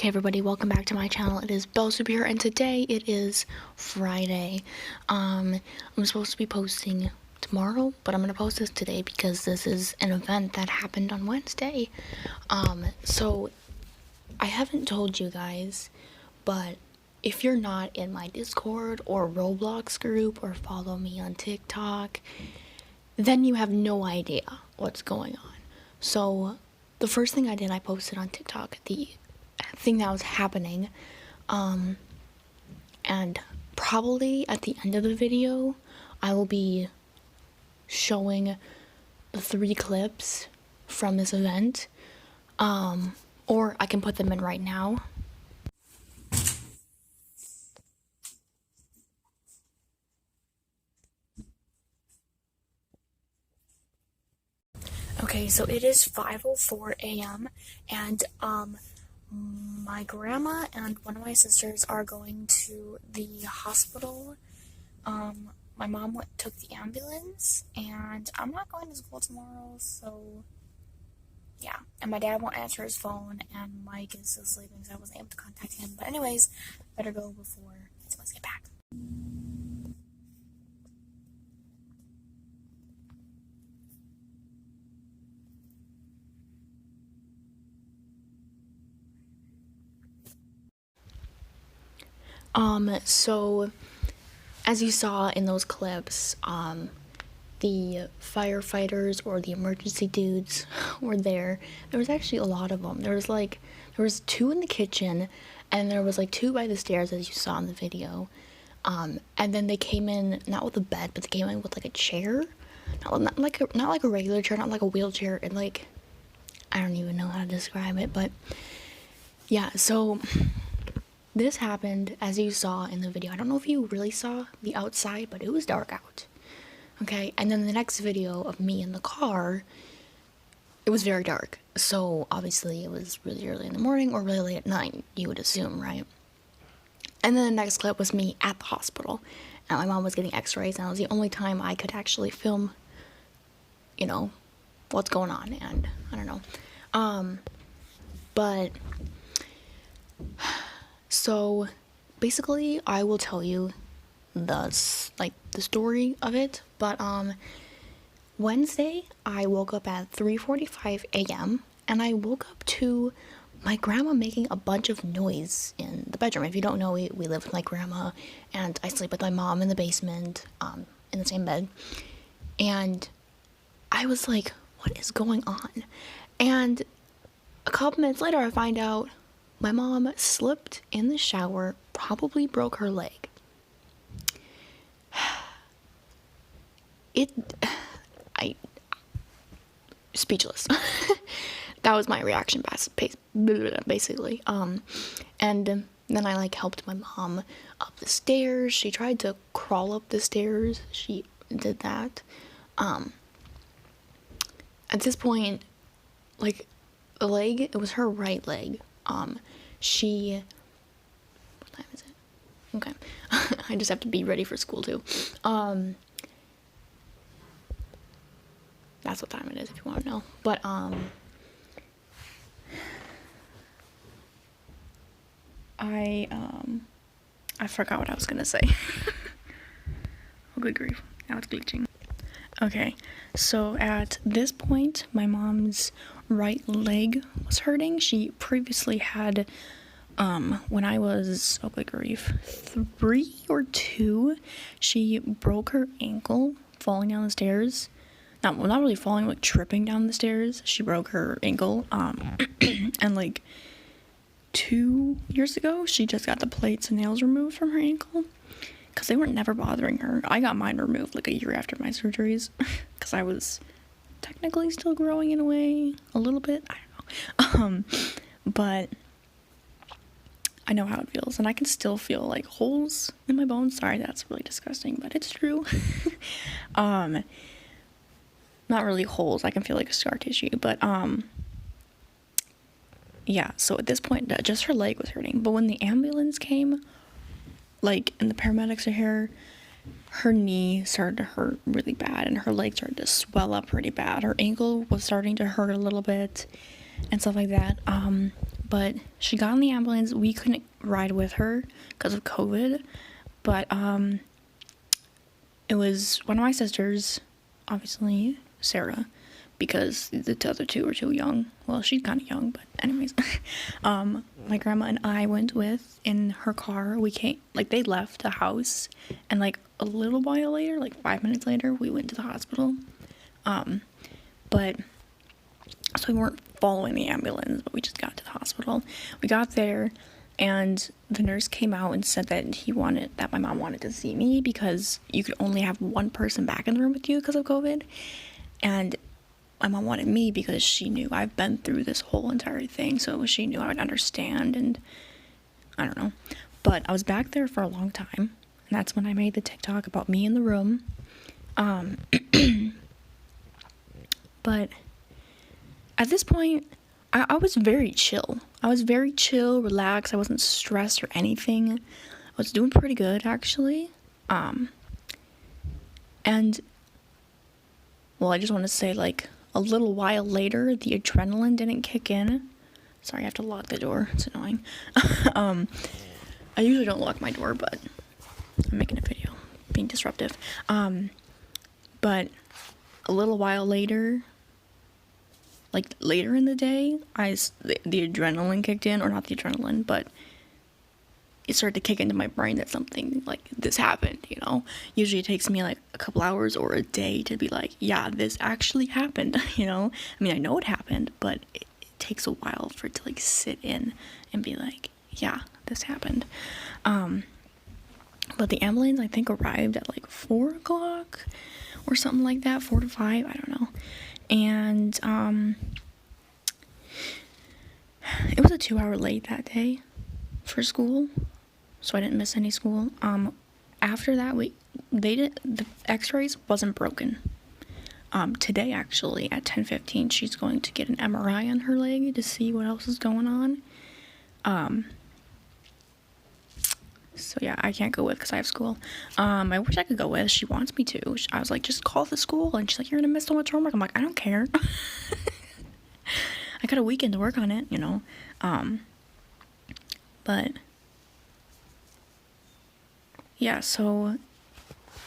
Okay everybody, welcome back to my channel. It is Bellsoup here, and today it is Friday. I'm supposed to be posting tomorrow, but I'm gonna post this today because this is an event that happened on Wednesday. So I haven't told you guys, but if you're not in my Discord or Roblox group or follow me on TikTok, then you have no idea what's going on. So the first thing I did, I posted on TikTok the thing that was happening, and probably at the end of the video I will be showing the 3 clips from this event, or I can put them in right now. Okay, so it is 5:04 a.m. and my grandma and one of my sisters are going to the hospital. My mom took the ambulance, and I'm not going to school tomorrow, so yeah. And my dad won't answer his phone, and Mike is still sleeping, so I wasn't able to contact him. But anyways, better go before someone get back. So as you saw in those clips, the firefighters or the emergency dudes were there. There was actually a lot of them. There was 2 in the kitchen, and there was like 2 by the stairs, as you saw in the video. And then they came in not with a bed, but they came in with like a chair, not like a regular chair, not like a wheelchair, and like, I don't even know how to describe it, but yeah. So this happened, as you saw in the video. I don't know if you really saw the outside, but it was dark out. Okay, and then the next video of me in the car, it was very dark. So obviously it was really early in the morning or really late at night, you would assume, right? And then the next clip was me at the hospital, and my mom was getting x-rays, and it was the only time I could actually film, you know, what's going on, and I don't know. But so basically I will tell you the story of it, but Wednesday I woke up at 3:45 a.m. and I woke up to my grandma making a bunch of noise in the bedroom. If you don't know, we live with my grandma, and I sleep with my mom in the basement, in the same bed. And I was like, what is going on? And a couple minutes later I find out my mom slipped in the shower, probably broke her leg. Speechless. That was my reaction, basically. And then I helped my mom up the stairs. She tried to crawl up the stairs. She did that. At this point, the leg, it was her right leg. What time is it? Okay. I just have to be ready for school too. That's what time it is, if you want to know. But I forgot what I was gonna say. Oh, good grief. Now it's glitching. Okay, so at this point, my mom's right leg was hurting. She previously had, when I was, oh good grief, 3 or 2, she broke her ankle falling down the stairs. Not really falling, tripping down the stairs. She broke her ankle, and 2 years ago, she just got the plates and nails removed from her ankle, because they were never bothering her. I got mine removed a year after my surgeries, because I was technically still growing in a way, a little bit, I don't know, but I know how it feels, and I can still feel holes in my bones. Sorry, that's really disgusting, but it's true. Not really holes, I can feel scar tissue, but yeah, so at this point, just her leg was hurting. But when the ambulance came, and the paramedics are here, her knee started to hurt really bad, and her leg started to swell up pretty bad. Her ankle was starting to hurt a little bit, and stuff like that. but she got in the ambulance. We couldn't ride with her because of COVID, but it was one of my sisters, obviously Sarah, because the other two were too young. Well, she's kind of young, but anyways. My grandma and I went with in her car. We came, like, they left the house, and like a little while later, like 5 minutes later, we went to the hospital. But so we weren't following the ambulance, but we just got to the hospital. We got there, and the nurse came out and said that my mom wanted to see me because you could only have one person back in the room with you because of COVID. And my mom wanted me because she knew I've been through this whole entire thing, so she knew I would understand, and I don't know. But I was back there for a long time, and that's when I made the TikTok about me in the room. But at this point, I was very chill. I was very chill, relaxed. I wasn't stressed or anything. I was doing pretty good, actually. And, well, I just want to say, like, a little while later, the adrenaline didn't kick in. Sorry, I have to lock the door. It's annoying. I usually don't lock my door, but I'm making a video, being disruptive. But a little while later, like later in the day, the adrenaline kicked in, or not the adrenaline, but it started to kick into my brain that something like this happened, you know. Usually it takes me like a couple hours or a day to be like, yeah, this actually happened, you know. I mean, I know it happened, but it takes a while for it to like sit in and be like, yeah, this happened. But the ambulance, I think, arrived at like 4 o'clock or something like that, 4 to 5, I don't know. And it was a 2-hour late that day for school, so I didn't miss any school. After that, the x-rays wasn't broken. Today, actually, at 10:15, she's going to get an MRI on her leg to see what else is going on. So yeah, I can't go with because I have school. I wish I could go with. She wants me to. I was like, just call the school, and she's like, you're gonna miss so much homework. I'm like, I don't care. I got a weekend to work on it, you know. But yeah, so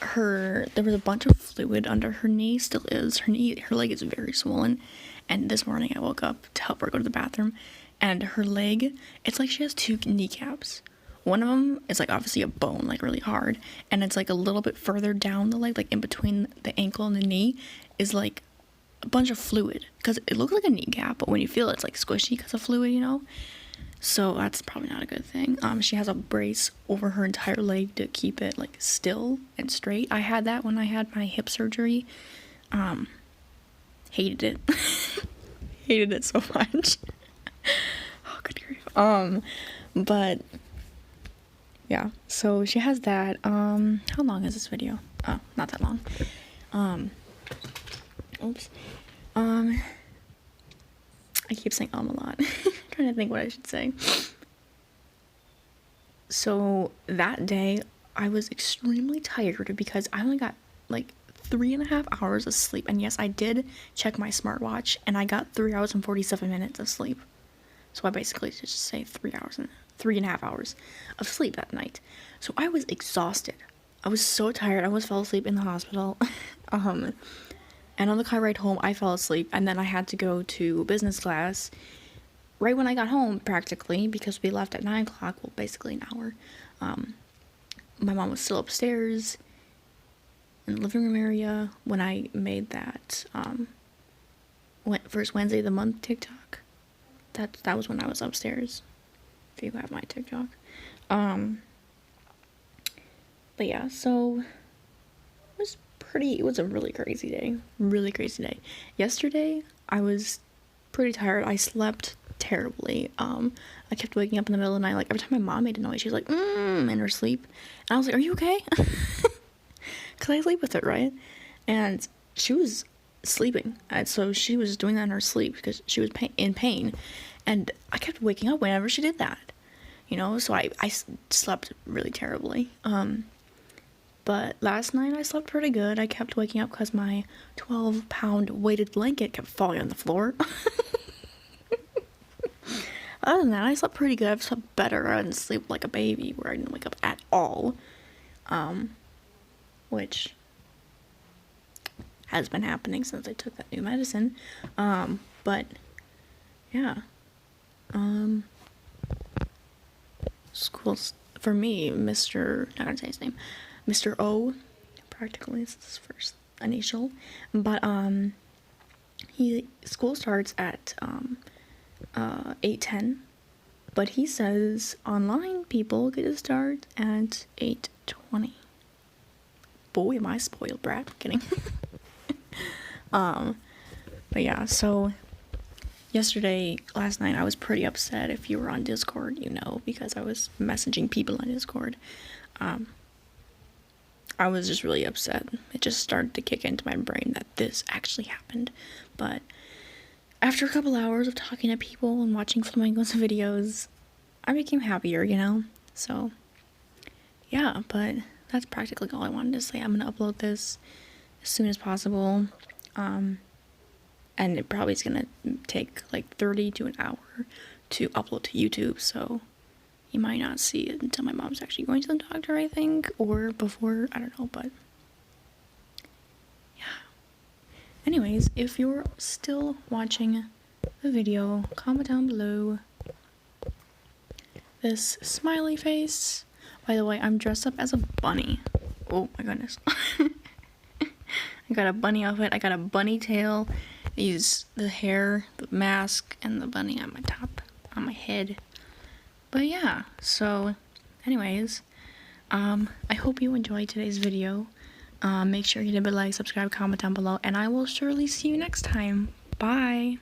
there was a bunch of fluid under her knee, still is. Her leg is very swollen, and this morning I woke up to help her go to the bathroom, and her leg, it's like she has 2 kneecaps. One of them is like obviously a bone, like really hard, and it's like a little bit further down the leg, like in between the ankle and the knee, is like a bunch of fluid, because it looks like a kneecap, but when you feel it, it's like squishy because of fluid, you know. So that's probably not a good thing. She has a brace over her entire leg to keep it like still and straight. I had that when I had my hip surgery. Hated it. Hated it so much. Oh, good grief. But yeah, so she has that. How long is this video? Oh, not that long. Oops. I keep saying a lot. Trying to think what I should say. So that day, I was extremely tired because I only got like 3.5 hours of sleep. And yes, I did check my smartwatch, and I got 3 hours and 47 minutes of sleep. So I basically just say 3.5 hours of sleep that night. So I was exhausted. I was so tired. I almost fell asleep in the hospital. And on the car ride home, I fell asleep, and then I had to go to business class right when I got home, practically, because we left at 9 o'clock, well, basically an hour. My mom was still upstairs in the living room area when I made that first Wednesday of the month TikTok. That was when I was upstairs, if you have my TikTok. But yeah, so it was a really crazy day. Yesterday, I was pretty tired. I slept terribly. I kept waking up in the middle of the night, like every time my mom made a noise, she was like, in her sleep. And I was like, are you okay? Because I sleep with her, right? And she was sleeping. And so she was doing that in her sleep because she was in pain. And I kept waking up whenever she did that, you know? So I slept really terribly. But last night I slept pretty good. I kept waking up because my 12-pound weighted blanket kept falling on the floor. Other than that, I slept pretty good. I've slept better. I didn't sleep like a baby where I didn't wake up at all. Which has been happening since I took that new medicine. But yeah. Schools for me, not gonna say his name, Mr. O, practically is his first initial, but school starts at 8:10, but he says online people get to start at 8:20. Boy, am I spoiled brat. Kidding. But yeah, so last night, I was pretty upset. If you were on Discord, you know, because I was messaging people on Discord. I was just really upset. It just started to kick into my brain that this actually happened. But after a couple hours of talking to people and watching Flamingo's videos, I became happier, you know? So, yeah, but that's practically all I wanted to say. I'm gonna upload this as soon as possible. And it probably is gonna take like 30 to an hour to upload to YouTube, so you might not see it until my mom's actually going to the doctor, I think, or before, I don't know, but yeah. Anyways, if you're still watching the video, comment down below. This smiley face. By the way, I'm dressed up as a bunny. Oh my goodness. I got a bunny outfit, I got a bunny tail. Use the hair, the mask, and the bunny on my top, on my head. But yeah, so anyways, I hope you enjoyed today's video. Make sure you hit a like, subscribe, comment down below, and I will surely see you next time. Bye!